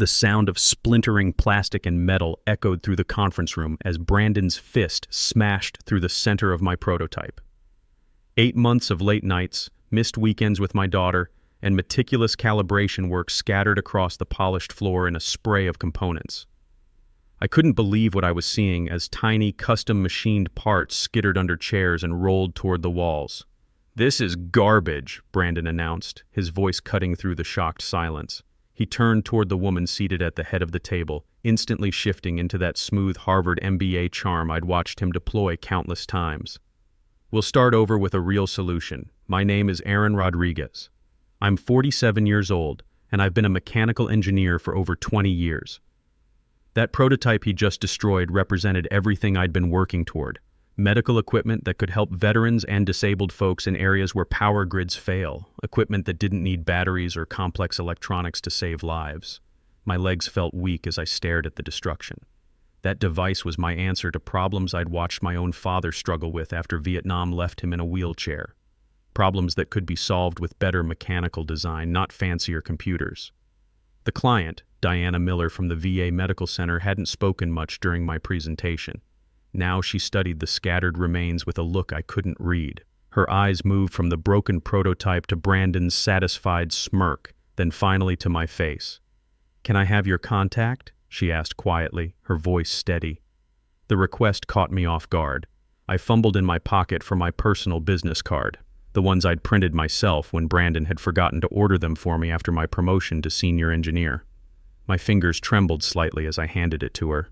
The sound of splintering plastic and metal echoed through the conference room as Brandon's fist smashed through the center of my prototype. 8 months of late nights, missed weekends with my daughter, and meticulous calibration work scattered across the polished floor in a spray of components. I couldn't believe what I was seeing as tiny, custom-machined parts skittered under chairs and rolled toward the walls. "This is garbage," Brandon announced, his voice cutting through the shocked silence. He turned toward the woman seated at the head of the table, instantly shifting into that smooth Harvard MBA charm I'd watched him deploy countless times. "We'll start over with a real solution. My name is Aaron Rodriguez. I'm 47 years old, and I've been a mechanical engineer for over 20 years. That prototype he just destroyed represented everything I'd been working toward. Medical equipment that could help veterans and disabled folks in areas where power grids fail, equipment that didn't need batteries or complex electronics to save lives. My legs felt weak as I stared at the destruction. That device was my answer to problems I'd watched my own father struggle with after Vietnam left him in a wheelchair. Problems that could be solved with better mechanical design, not fancier computers. The client, Diana Miller from the VA Medical Center, hadn't spoken much during my presentation. Now she studied the scattered remains with a look I couldn't read. Her eyes moved from the broken prototype to Brandon's satisfied smirk, then finally to my face. "Can I have your contact?" she asked quietly, her voice steady. The request caught me off guard. I fumbled in my pocket for my personal business card, the ones I'd printed myself when Brandon had forgotten to order them for me after my promotion to senior engineer. My fingers trembled slightly as I handed it to her.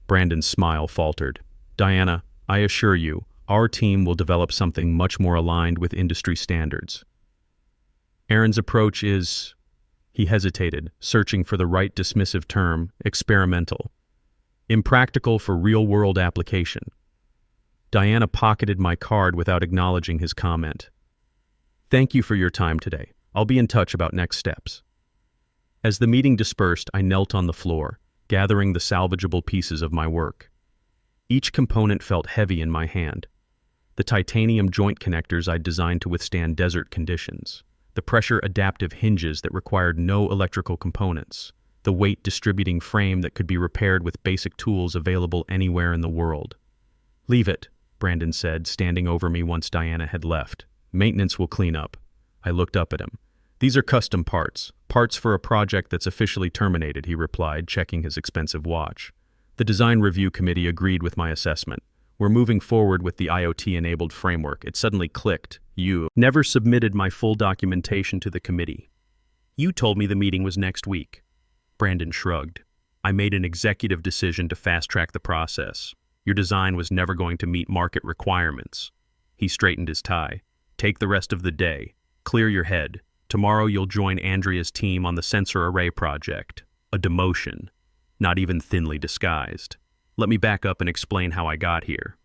Brandon's smile faltered. "Diana, I assure you, our team will develop something much more aligned with industry standards. Aaron's approach is..." He hesitated, searching for the right dismissive term, experimental. "Impractical for real-world application." Diana pocketed my card without acknowledging his comment. "Thank you for your time today. I'll be in touch about next steps." As the meeting dispersed, I knelt on the floor, gathering the salvageable pieces of my work. Each component felt heavy in my hand. The titanium joint connectors I'd designed to withstand desert conditions, the pressure-adaptive hinges that required no electrical components, the weight-distributing frame that could be repaired with basic tools available anywhere in the world. "Leave it," Brandon said, standing over me once Diana had left. "Maintenance will clean up." I looked up at him. "These are custom parts for a project that's officially terminated," he replied, checking his expensive watch. The design review committee agreed with my assessment. "We're moving forward with the IoT-enabled framework." It suddenly clicked. "You never submitted my full documentation to the committee. You told me the meeting was next week." Brandon shrugged. "I made an executive decision to fast-track the process. Your design was never going to meet market requirements." He straightened his tie. "Take the rest of the day. Clear your head. Tomorrow you'll join Andrea's team on the sensor array project. A demotion. Not even thinly disguised. Let me back up and explain how I got here.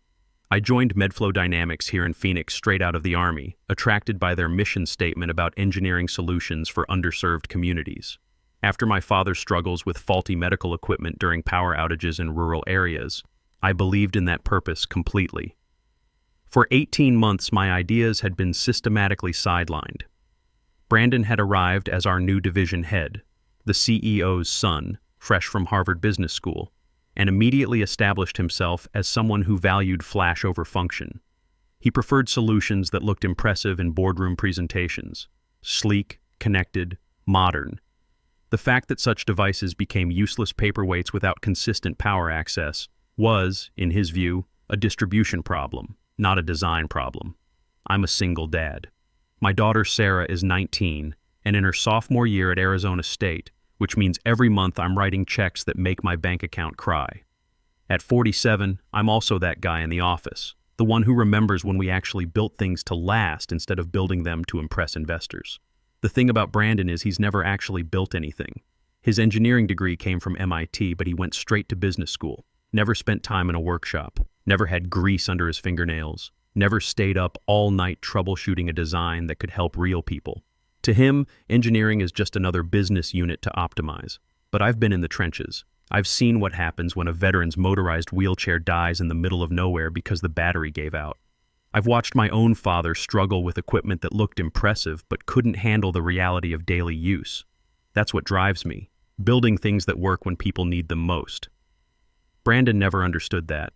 I joined Medflow Dynamics here in Phoenix straight out of the Army, attracted by their mission statement about engineering solutions for underserved communities. After my father's struggles with faulty medical equipment during power outages in rural areas, I believed in that purpose completely. For 18 months, my ideas had been systematically sidelined. Brandon had arrived as our new division head, the CEO's son, fresh from Harvard Business School, and immediately established himself as someone who valued flash over function. He preferred solutions that looked impressive in boardroom presentations, sleek, connected, modern. The fact that such devices became useless paperweights without consistent power access was, in his view, a distribution problem, not a design problem. I'm a single dad. My daughter Sarah is 19 and in her sophomore year at Arizona State, which means every month I'm writing checks that make my bank account cry. At 47, I'm also that guy in the office, the one who remembers when we actually built things to last instead of building them to impress investors. The thing about Brandon is he's never actually built anything. His engineering degree came from MIT, but he went straight to business school, never spent time in a workshop, never had grease under his fingernails, never stayed up all night troubleshooting a design that could help real people. To him, engineering is just another business unit to optimize. But I've been in the trenches. I've seen what happens when a veteran's motorized wheelchair dies in the middle of nowhere because the battery gave out. I've watched my own father struggle with equipment that looked impressive but couldn't handle the reality of daily use. That's what drives me. building things that work when people need them most. Brandon never understood that.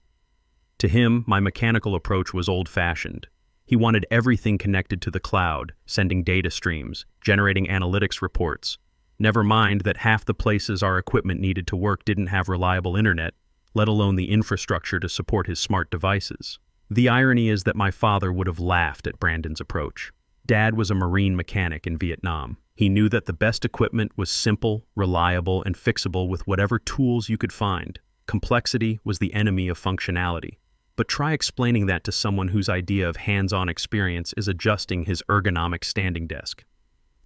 To him, my mechanical approach was old-fashioned. He wanted everything connected to the cloud, sending data streams, generating analytics reports. Never mind that half the places our equipment needed to work didn't have reliable internet, let alone the infrastructure to support his smart devices. The irony is that my father would have laughed at Brandon's approach. Dad was a marine mechanic in Vietnam. He knew that the best equipment was simple, reliable, and fixable with whatever tools you could find. Complexity was the enemy of functionality. But try explaining that to someone whose idea of hands-on experience is adjusting his ergonomic standing desk.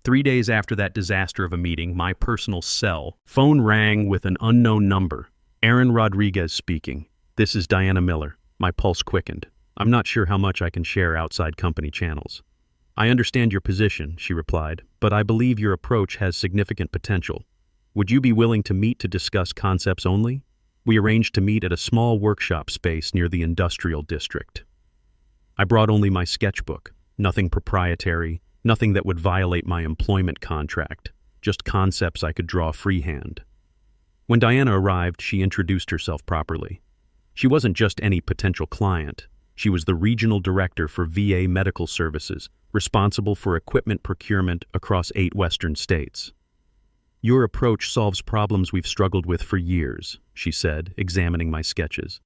3 days after that disaster of a meeting, my personal cell phone rang with an unknown number. Aaron Rodriguez speaking. This is Diana Miller. My pulse quickened. I'm not sure how much I can share outside company channels. I understand your position, she replied, but I believe your approach has significant potential. Would you be willing to meet to discuss concepts only? We arranged to meet at a small workshop space near the industrial district. I brought only my sketchbook, nothing proprietary, nothing that would violate my employment contract, just concepts I could draw freehand. When Diana arrived, she introduced herself properly. She wasn't just any potential client. She was the regional director for VA Medical Services, responsible for equipment procurement across 8 Western states. Your approach solves problems we've struggled with for years, she said, examining my sketches.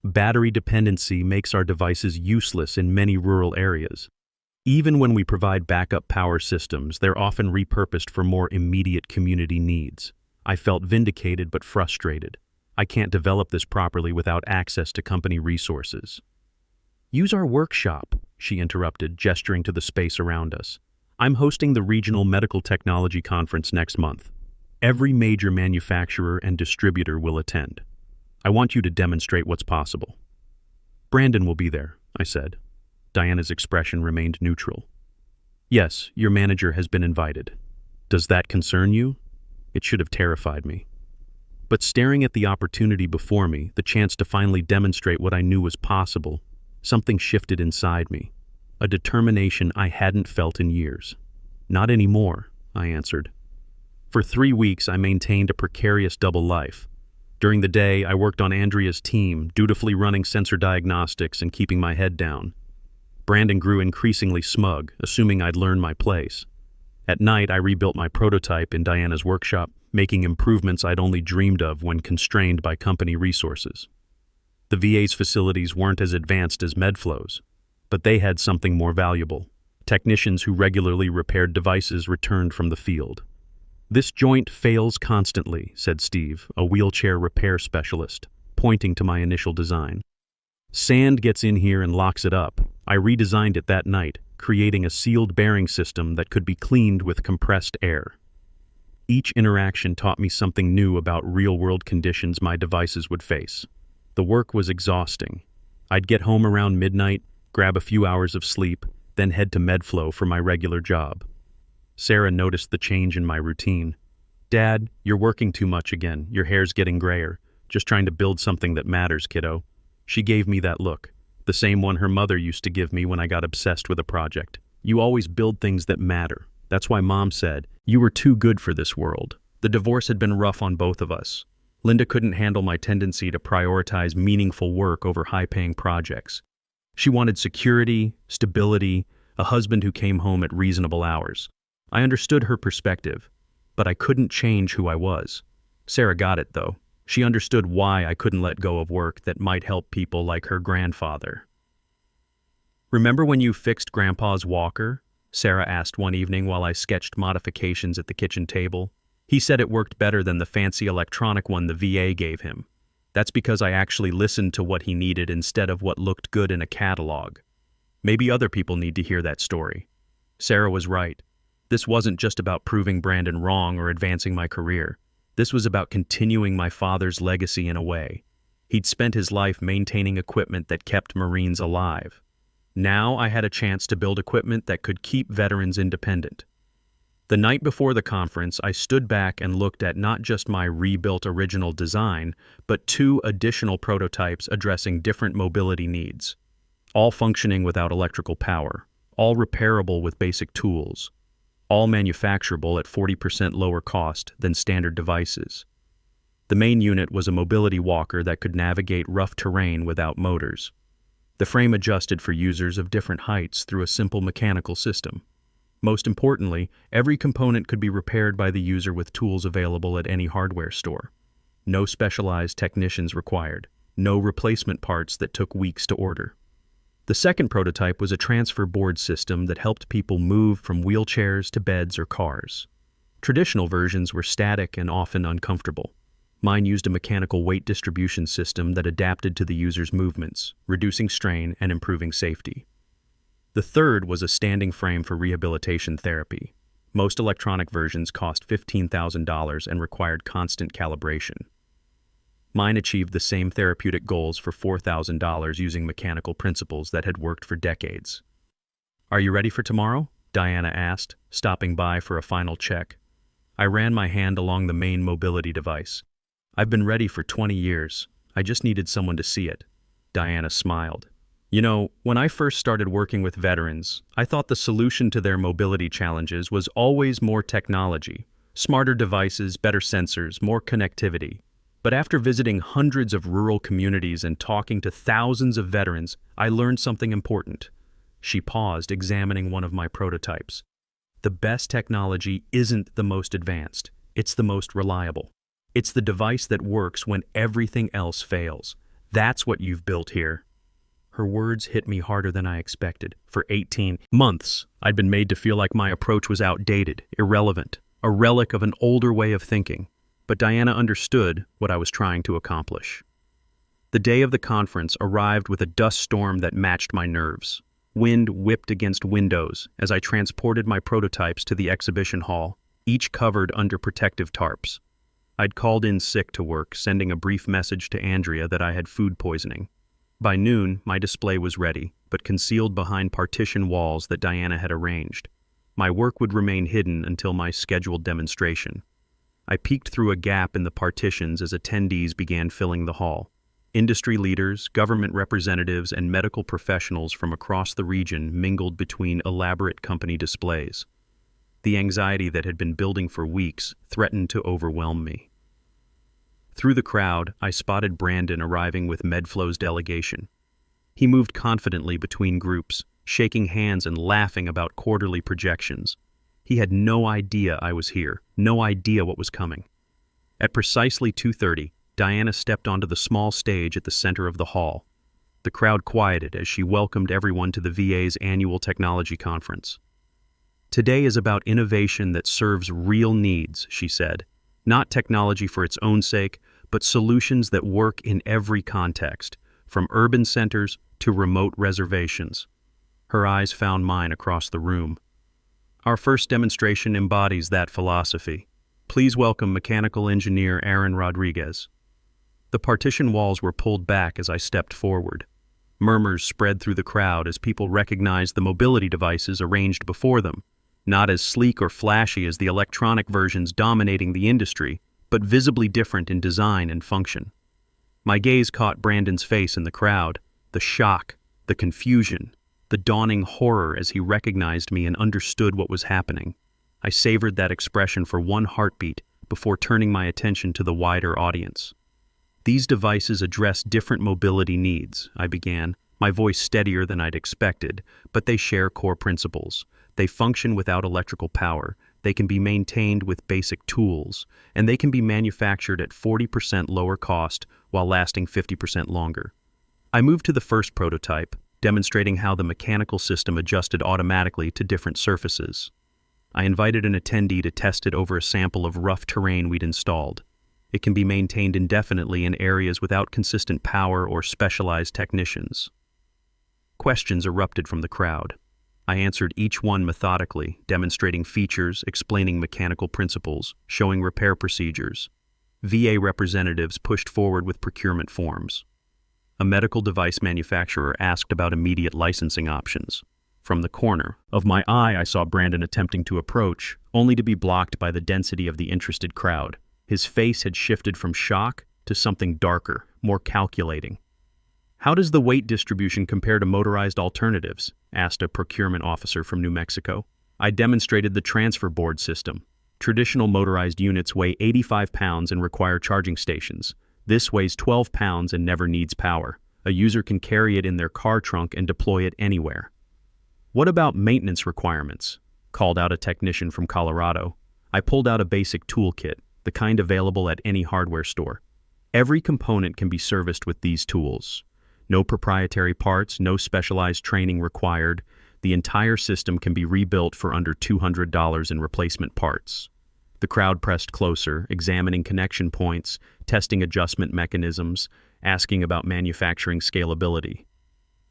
Battery dependency makes our devices useless in many rural areas. Even when we provide backup power systems, they're often repurposed for more immediate community needs. I felt vindicated but frustrated. I can't develop this properly without access to company resources. Use our workshop, she interrupted, gesturing to the space around us. I'm hosting the Regional Medical Technology Conference next month. Every major manufacturer and distributor will attend. I want you to demonstrate what's possible. Brandon will be there, I said. Diana's expression remained neutral. Yes, your manager has been invited. Does that concern you? It should have terrified me. But staring at the opportunity before me, the chance to finally demonstrate what I knew was possible, something shifted inside me, a determination I hadn't felt in years. Not anymore, I answered. For 3 weeks, I maintained a precarious double life. During the day, I worked on Andrea's team, dutifully running sensor diagnostics and keeping my head down. Brandon grew increasingly smug, assuming I'd learned my place. At night, I rebuilt my prototype in Diana's workshop, making improvements I'd only dreamed of when constrained by company resources. The VA's facilities weren't as advanced as MedFlow's, but they had something more valuable. Technicians who regularly repaired devices returned from the field. This joint fails constantly, said Steve, a wheelchair repair specialist, pointing to my initial design. Sand gets in here and locks it up. I redesigned it that night, creating a sealed bearing system that could be cleaned with compressed air. Each interaction taught me something new about real-world conditions my devices would face. The work was exhausting. I'd get home around midnight, grab a few hours of sleep, then head to MedFlow for my regular job. Sarah noticed the change in my routine. Dad, you're working too much again. Your hair's getting grayer. Just trying to build something that matters, kiddo. She gave me that look, the same one her mother used to give me when I got obsessed with a project. You always build things that matter. That's why Mom said, you were too good for this world. The divorce had been rough on both of us. Linda couldn't handle my tendency to prioritize meaningful work over high-paying projects. She wanted security, stability, a husband who came home at reasonable hours. I understood her perspective, but I couldn't change who I was. Sarah got it, though. She understood why I couldn't let go of work that might help people like her grandfather. Remember when you fixed Grandpa's walker? Sarah asked one evening while I sketched modifications at the kitchen table. He said it worked better than the fancy electronic one the VA gave him. That's because I actually listened to what he needed instead of what looked good in a catalog. Maybe other people need to hear that story. Sarah was right. This wasn't just about proving Brandon wrong or advancing my career. This was about continuing my father's legacy in a way. He'd spent his life maintaining equipment that kept Marines alive. Now I had a chance to build equipment that could keep veterans independent. The night before the conference, I stood back and looked at not just my rebuilt original design, but 2 additional prototypes addressing different mobility needs. All functioning without electrical power, all repairable with basic tools. all manufacturable at 40% lower cost than standard devices. The main unit was a mobility walker that could navigate rough terrain without motors. The frame adjusted for users of different heights through a simple mechanical system. Most importantly, every component could be repaired by the user with tools available at any hardware store. No specialized technicians required. No replacement parts that took weeks to order. The second prototype was a transfer board system that helped people move from wheelchairs to beds or cars. Traditional versions were static and often uncomfortable. Mine used a mechanical weight distribution system that adapted to the user's movements, reducing strain and improving safety. The third was a standing frame for rehabilitation therapy. Most electronic versions cost $15,000 and required constant calibration. Mine achieved the same therapeutic goals for $4,000 using mechanical principles that had worked for decades. "Are you ready for tomorrow?" Diana asked, stopping by for a final check. I ran my hand along the main mobility device. "I've been ready for 20 years. I just needed someone to see it." Diana smiled. "You know, when I first started working with veterans, I thought the solution to their mobility challenges was always more technology, smarter devices, better sensors, more connectivity. But after visiting hundreds of rural communities and talking to thousands of veterans, I learned something important." She paused, examining one of my prototypes. "The best technology isn't the most advanced. It's the most reliable. It's the device that works when everything else fails. That's what you've built here." Her words hit me harder than I expected. For 18 months, I'd been made to feel like my approach was outdated, irrelevant, a relic of an older way of thinking. But Diana understood what I was trying to accomplish. The day of the conference arrived with a dust storm that matched my nerves. Wind whipped against windows as I transported my prototypes to the exhibition hall, each covered under protective tarps. I'd called in sick to work, sending a brief message to Andrea that I had food poisoning. By noon, my display was ready, but concealed behind partition walls that Diana had arranged. My work would remain hidden until my scheduled demonstration. I peeked through a gap in the partitions as attendees began filling the hall. Industry leaders, government representatives, and medical professionals from across the region mingled between elaborate company displays. The anxiety that had been building for weeks threatened to overwhelm me. Through the crowd, I spotted Brandon arriving with MedFlow's delegation. He moved confidently between groups, shaking hands and laughing about quarterly projections. He had no idea I was here, no idea what was coming. At precisely 2:30, Diana stepped onto the small stage at the center of the hall. The crowd quieted as she welcomed everyone to the VA's annual technology conference. "Today is about innovation that serves real needs," she said. "Not technology for its own sake, but solutions that work in every context, from urban centers to remote reservations." Her eyes found mine across the room. "Our first demonstration embodies that philosophy. Please welcome mechanical engineer Aaron Rodriguez." The partition walls were pulled back as I stepped forward. Murmurs spread through the crowd as people recognized the mobility devices arranged before them, not as sleek or flashy as the electronic versions dominating the industry, but visibly different in design and function. My gaze caught Brandon's face in the crowd, the shock, the confusion, the dawning horror as he recognized me and understood what was happening. I savored that expression for one heartbeat before turning my attention to the wider audience. "These devices address different mobility needs," I began, my voice steadier than I'd expected, "but they share core principles. They function without electrical power, they can be maintained with basic tools, and they can be manufactured at 40% lower cost while lasting 50% longer." I moved to the first prototype, demonstrating how the mechanical system adjusted automatically to different surfaces. I invited an attendee to test it over a sample of rough terrain we'd installed. It can be maintained indefinitely in areas without consistent power or specialized technicians. Questions erupted from the crowd. I answered each one methodically, demonstrating features, explaining mechanical principles, showing repair procedures. VA representatives pushed forward with procurement forms. A medical device manufacturer asked about immediate licensing options. From the corner of my eye, I saw Brandon attempting to approach, only to be blocked by the density of the interested crowd. His face had shifted from shock to something darker, more calculating. "How does the weight distribution compare to motorized alternatives?" asked a procurement officer from New Mexico. I demonstrated the transfer board system. Traditional motorized units weigh 85 pounds and require charging stations. This weighs 12 pounds and never needs power. A user can carry it in their car trunk and deploy it anywhere. What about maintenance requirements? Called out a technician from Colorado. I pulled out a basic toolkit, the kind available at any hardware store. Every component can be serviced with these tools. No proprietary parts, no specialized training required. The entire system can be rebuilt for under $200 in replacement parts. The crowd pressed closer, examining connection points, testing adjustment mechanisms, asking about manufacturing scalability.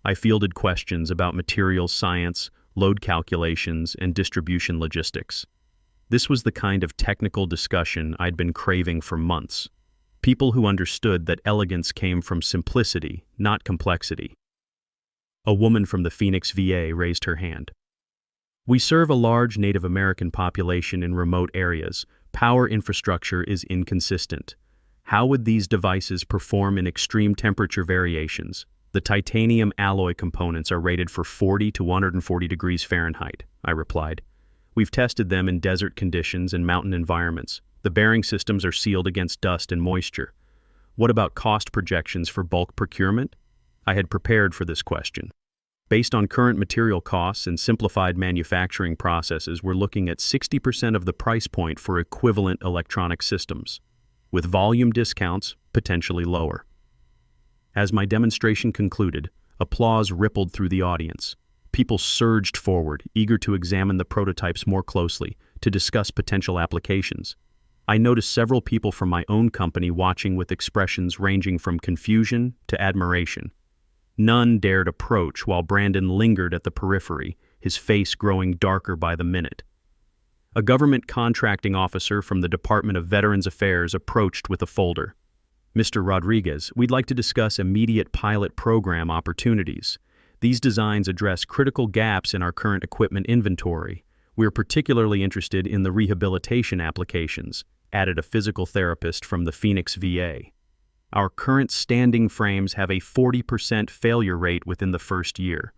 I fielded questions about materials science, load calculations, and distribution logistics. This was the kind of technical discussion I'd been craving for months. People who understood that elegance came from simplicity, not complexity. A woman from the Phoenix, VA raised her hand. We serve a large Native American population in remote areas. Power infrastructure is inconsistent. How would these devices perform in extreme temperature variations? The titanium alloy components are rated for 40 to 140 degrees Fahrenheit, I replied. We've tested them in desert conditions and mountain environments. The bearing systems are sealed against dust and moisture. What about cost projections for bulk procurement? I had prepared for this question. Based on current material costs and simplified manufacturing processes, we're looking at 60% of the price point for equivalent electronic systems, with volume discounts potentially lower. As my demonstration concluded, applause rippled through the audience. People surged forward, eager to examine the prototypes more closely, to discuss potential applications. I noticed several people from my own company watching with expressions ranging from confusion to admiration. None dared approach while Brandon lingered at the periphery, his face growing darker by the minute. A government contracting officer from the Department of Veterans Affairs approached with a folder. Mr. Rodriguez, we'd like to discuss immediate pilot program opportunities. These designs address critical gaps in our current equipment inventory. We're particularly interested in the rehabilitation applications, added a physical therapist from the Phoenix, VA. Our current standing frames have a 40% failure rate within the first year.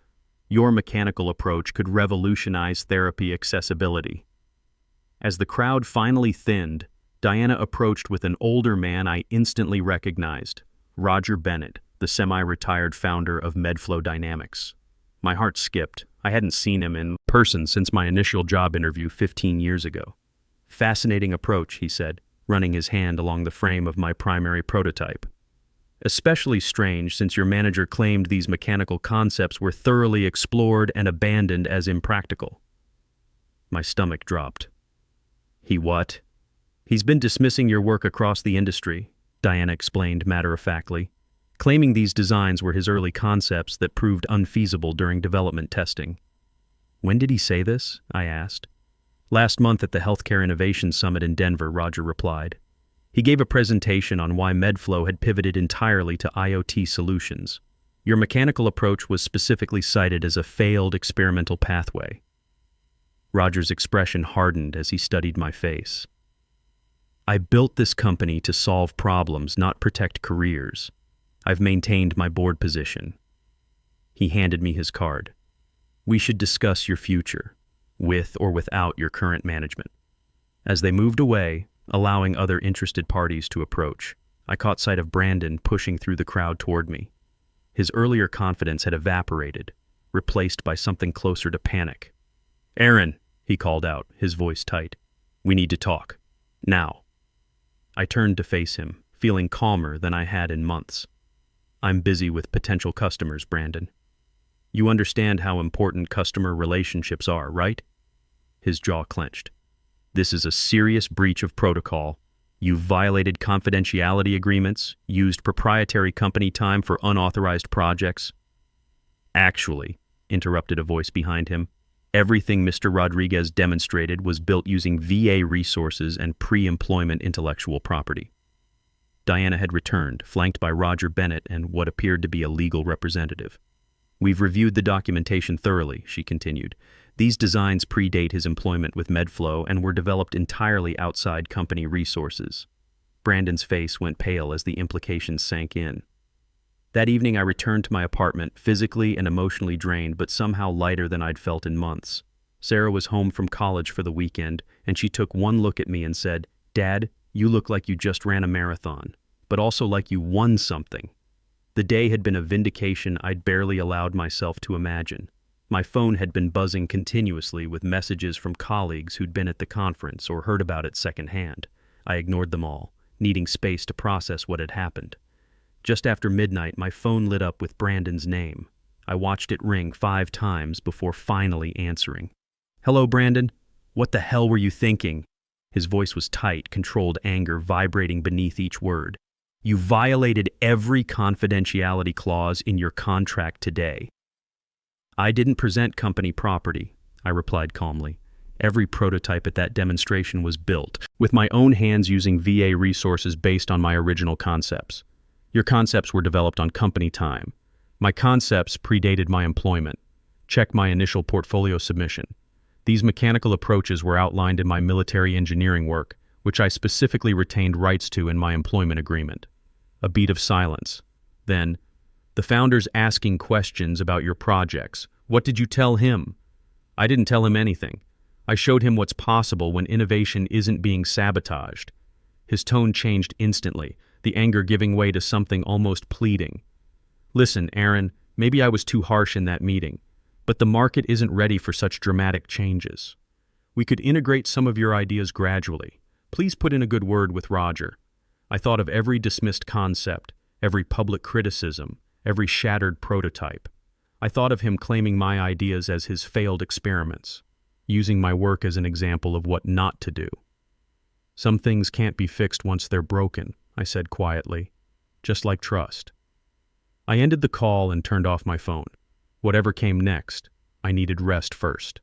Your mechanical approach could revolutionize therapy accessibility. As the crowd finally thinned, Diana approached with an older man I instantly recognized, Roger Bennett, the semi-retired founder of Medflow Dynamics. My heart skipped. I hadn't seen him in person since my initial job interview 15 years ago. Fascinating approach, he said, running his hand along the frame of my primary prototype. Especially strange since your manager claimed these mechanical concepts were thoroughly explored and abandoned as impractical. My stomach dropped. He what? He's been dismissing your work across the industry, Diana explained matter-of-factly, claiming these designs were his early concepts that proved unfeasible during development testing. When did he say this? I asked. Last month at the Healthcare Innovation Summit in Denver, Roger replied. He gave a presentation on why Medflow had pivoted entirely to IoT solutions. Your mechanical approach was specifically cited as a failed experimental pathway. Roger's expression hardened as he studied my face. I built this company to solve problems, not protect careers. I've maintained my board position. He handed me his card. We should discuss your future, with or without your current management. As they moved away, allowing other interested parties to approach, I caught sight of Brandon pushing through the crowd toward me. His earlier confidence had evaporated, replaced by something closer to panic. Aaron, he called out, his voice tight. We need to talk. Now. I turned to face him, feeling calmer than I had in months. I'm busy with potential customers, Brandon. You understand how important customer relationships are, right? His jaw clenched. This is a serious breach of protocol. You've violated confidentiality agreements, used proprietary company time for unauthorized projects. Actually, interrupted a voice behind him, everything Mr. Rodriguez demonstrated was built using VA resources and pre-employment intellectual property. Diana had returned, flanked by Roger Bennett and what appeared to be a legal representative. We've reviewed the documentation thoroughly, she continued. These designs predate his employment with Medflow and were developed entirely outside company resources. Brandon's face went pale as the implications sank in. That evening I returned to my apartment, physically and emotionally drained, but somehow lighter than I'd felt in months. Sarah was home from college for the weekend, and she took one look at me and said, "Dad, you look like you just ran a marathon, but also like you won something." The day had been a vindication I'd barely allowed myself to imagine. My phone had been buzzing continuously with messages from colleagues who'd been at the conference or heard about it secondhand. I ignored them all, needing space to process what had happened. Just after midnight, my phone lit up with Brandon's name. I watched it ring 5 times before finally answering. "Hello, Brandon. What the hell were you thinking?" His voice was tight, controlled anger vibrating beneath each word. "You violated every confidentiality clause in your contract today." "I didn't present company property," I replied calmly. "Every prototype at that demonstration was built, with my own hands using VA resources based on my original concepts. Your concepts were developed on company time. My concepts predated my employment. Check my initial portfolio submission. These mechanical approaches were outlined in my military engineering work, which I specifically retained rights to in my employment agreement." A beat of silence. Then, "The founder's asking questions about your projects. What did you tell him?" "I didn't tell him anything. I showed him what's possible when innovation isn't being sabotaged." His tone changed instantly, the anger giving way to something almost pleading. "Listen, Aaron, maybe I was too harsh in that meeting, but the market isn't ready for such dramatic changes. We could integrate some of your ideas gradually. Please put in a good word with Roger." I thought of every dismissed concept, every public criticism, every shattered prototype. I thought of him claiming my ideas as his failed experiments, using my work as an example of what not to do. "Some things can't be fixed once they're broken," I said quietly, "just like trust." I ended the call and turned off my phone. Whatever came next, I needed rest first.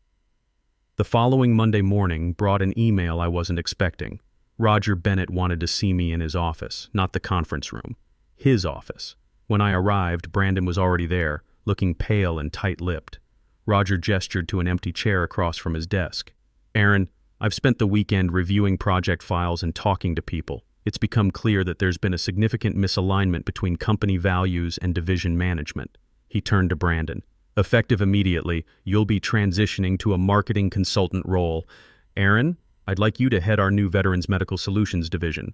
The following Monday morning brought an email I wasn't expecting. Roger Bennett wanted to see me in his office, not the conference room. His office. When I arrived, Brandon was already there, looking pale and tight-lipped. Roger gestured to an empty chair across from his desk. "Aaron, I've spent the weekend reviewing project files and talking to people. It's become clear that there's been a significant misalignment between company values and division management." He turned to Brandon. "Effective immediately, you'll be transitioning to a marketing consultant role. Aaron, I'd like you to head our new Veterans Medical Solutions division."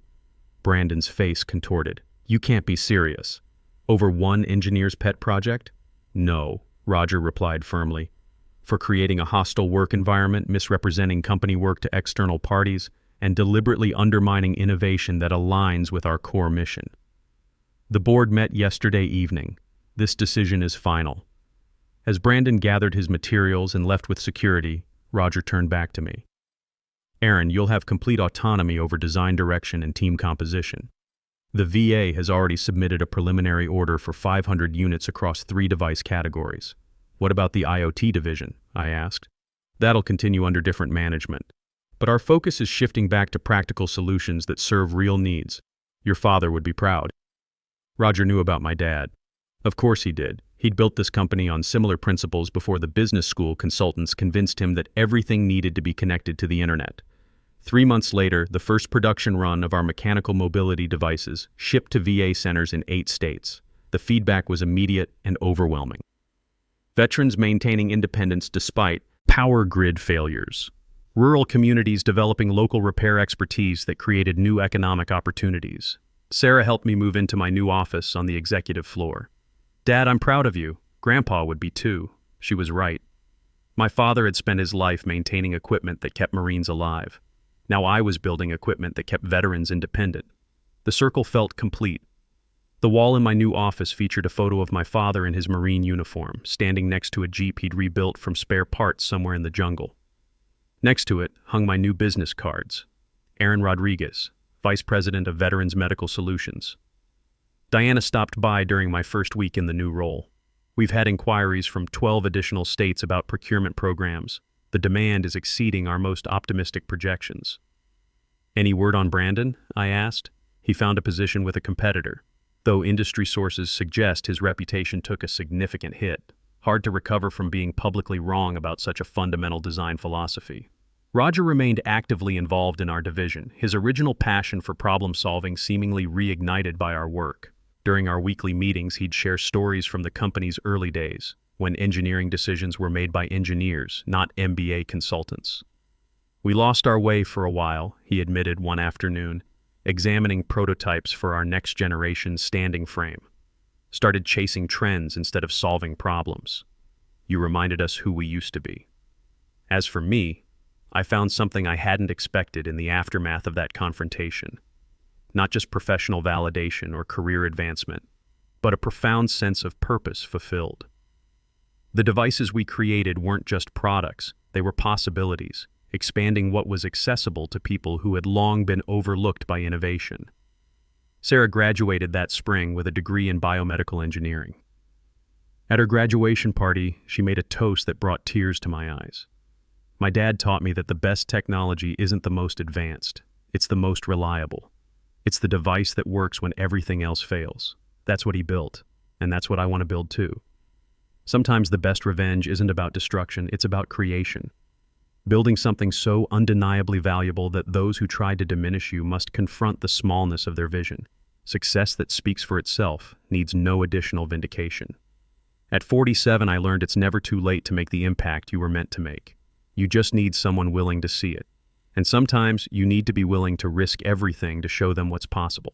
Brandon's face contorted. "You can't be serious. Over one engineer's pet project?" "No," Roger replied firmly. "For creating a hostile work environment, misrepresenting company work to external parties, and deliberately undermining innovation that aligns with our core mission." The board met yesterday evening. This decision is final. As Brandon gathered his materials and left with security, Roger turned back to me. "Aaron, you'll have complete autonomy over design direction and team composition. The VA has already submitted a preliminary order for 500 units across 3 device categories. What about the IoT division?" I asked. "That'll continue under different management. But our focus is shifting back to practical solutions that serve real needs. Your father would be proud." Roger knew about my dad. Of course he did. He'd built this company on similar principles before the business school consultants convinced him that everything needed to be connected to the internet. 3 months later, the first production run of our mechanical mobility devices shipped to VA centers in 8 states. The feedback was immediate and overwhelming. Veterans maintaining independence despite power grid failures. Rural communities developing local repair expertise that created new economic opportunities. Sarah helped me move into my new office on the executive floor. "Dad, I'm proud of you. Grandpa would be too." She was right. My father had spent his life maintaining equipment that kept Marines alive. Now I was building equipment that kept veterans independent. The circle felt complete. The wall in my new office featured a photo of my father in his Marine uniform, standing next to a Jeep he'd rebuilt from spare parts somewhere in the jungle. Next to it hung my new business cards. Aaron Rodriguez, Vice President of Veterans Medical Solutions. Diana stopped by during my first week in the new role. We've had inquiries from 12 additional states about procurement programs. The demand is exceeding our most optimistic projections. "Any word on Brandon?" I asked. He found a position with a competitor, though industry sources suggest his reputation took a significant hit. Hard to recover from being publicly wrong about such a fundamental design philosophy. Roger remained actively involved in our division, his original passion for problem-solving seemingly reignited by our work. During our weekly meetings, he'd share stories from the company's early days, when engineering decisions were made by engineers, not MBA consultants. We lost our way for a while, he admitted one afternoon, examining prototypes for our next generation standing frame. Started chasing trends instead of solving problems. You reminded us who we used to be. As for me, I found something I hadn't expected in the aftermath of that confrontation. Not just professional validation or career advancement, but a profound sense of purpose fulfilled. The devices we created weren't just products, they were possibilities, expanding what was accessible to people who had long been overlooked by innovation. Sarah graduated that spring with a degree in biomedical engineering. At her graduation party, she made a toast that brought tears to my eyes. My dad taught me that the best technology isn't the most advanced, it's the most reliable. It's the device that works when everything else fails. That's what he built, and that's what I want to build too. Sometimes the best revenge isn't about destruction, it's about creation. Building something so undeniably valuable that those who tried to diminish you must confront the smallness of their vision. Success that speaks for itself needs no additional vindication. At 47, I learned it's never too late to make the impact you were meant to make. You just need someone willing to see it. And sometimes you need to be willing to risk everything to show them what's possible.